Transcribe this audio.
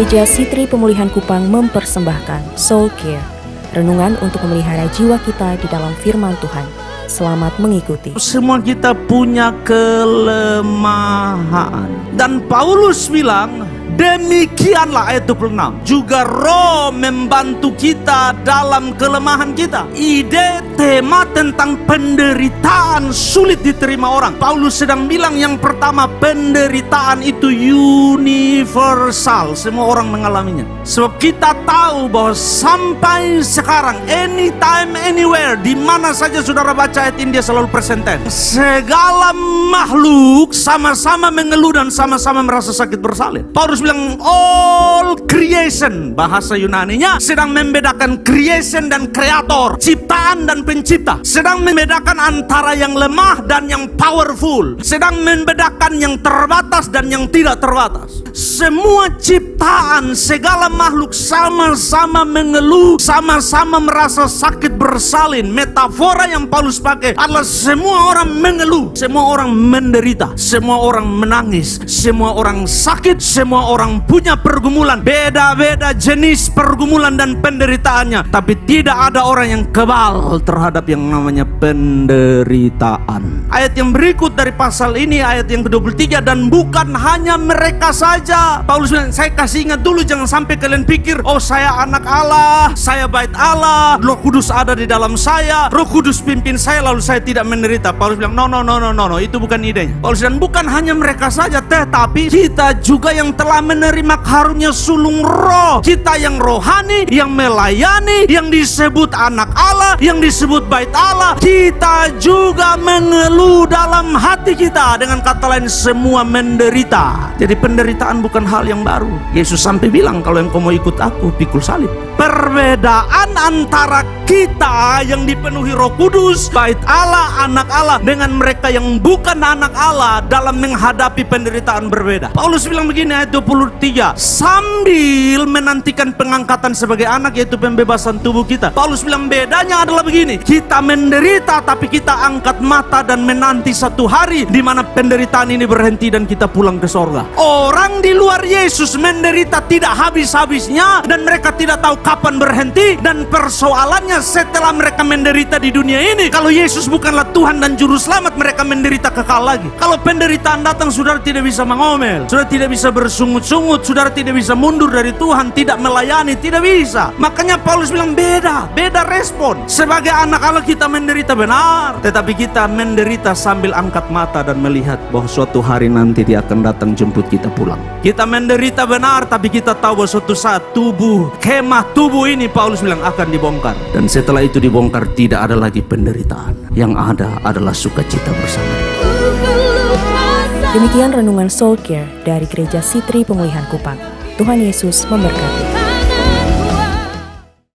Gereja Sitri Pemulihan Kupang mempersembahkan Soul Care, renungan untuk memelihara jiwa kita di dalam firman Tuhan. Selamat mengikuti. Semua kita punya kelemahan. Dan Paulus bilang, demikianlah ayat 26. Juga Roh membantu kita dalam kelemahan kita. Ide tema tentang penderitaan sulit diterima orang. Paulus sedang bilang yang pertama, penderitaan itu universal. Semua orang mengalaminya. Sebab kita tahu bahwa sampai sekarang, anytime, anywhere, di mana saja saudara baca ayat ini, dia selalu present tense. Segala makhluk sama-sama mengeluh dan sama-sama merasa sakit bersalin. Paulus bilang all creation, bahasa Yunaninya sedang membedakan creation dan kreator, ciptaan dan pencipta, sedang membedakan antara yang lemah dan yang powerful, sedang membedakan yang terbatas dan yang tidak terbatas. Semua ciptaan, segala makhluk sama-sama mengeluh, sama-sama merasa sakit bersalin. Metafora yang Paulus pakai adalah semua orang mengeluh, semua orang menderita, semua orang menangis, semua orang sakit, semua orang punya pergumulan, beda-beda jenis pergumulan dan penderitaannya. Tapi tidak ada orang yang kebal terhadap yang namanya penderitaan. Ayat yang berikut dari pasal ini, ayat yang ke-23, dan bukan hanya mereka saja. Paulus bilang, saya kasih ingat dulu, jangan sampai kalian pikir, oh saya anak Allah, saya bait Allah, Roh Kudus ada di dalam saya, Roh Kudus pimpin saya lalu saya tidak menderita. Paulus bilang, no, itu bukan idenya. Paulus bilang, bukan hanya mereka saja, tetapi kita juga yang telah menerima karunia sulung roh. Kita yang rohani, yang melayani, yang disebut anak Allah, yang disebut bait Allah, kita juga mengeluh dalam hati kita. Dengan kata lain, semua menderita. Jadi penderitaan bukan hal yang baru. Yesus sampai bilang, kalau engkau mau ikut aku, pikul salib. Perbedaan antara kita yang dipenuhi Roh Kudus, bait Allah, anak Allah, dengan mereka yang bukan anak Allah dalam menghadapi penderitaan berbeda. Paulus bilang begini, ayat 23, sambil menantikan pengangkatan sebagai anak, yaitu pembebasan tubuh kita. Paulus bilang bedanya adalah begini, kita menderita tapi kita angkat mata dan menanti satu hari di mana penderitaan ini berhenti dan kita pulang ke sorga. Orang di luar Yesus menderita tidak habis-habisnya dan mereka tidak tahu kapan berhenti, dan persoalannya setelah mereka menderita di dunia ini, kalau Yesus bukanlah Tuhan dan Juru Selamat, mereka menderita kekal lagi. Kalau penderitaan datang, saudara tidak bisa mengomel, saudara tidak bisa bersungut-sungut, saudara tidak bisa mundur dari Tuhan, tidak melayani, tidak bisa. Makanya Paulus bilang beda respon. Sebagai anak Allah kita menderita benar, tetapi kita menderita sambil angkat mata dan melihat bahwa suatu hari nanti Dia akan datang jemput kita pulang. Kita menderita benar, tapi kita tahu bahwa suatu saat kemah tubuh ini, Paulus bilang, akan dibongkar. Dan setelah itu dibongkar, tidak ada lagi penderitaan. Yang ada adalah sukacita bersama. Demikian renungan Soul Care dari Gereja Sitri Pemulihan Kupang. Tuhan Yesus memberkati.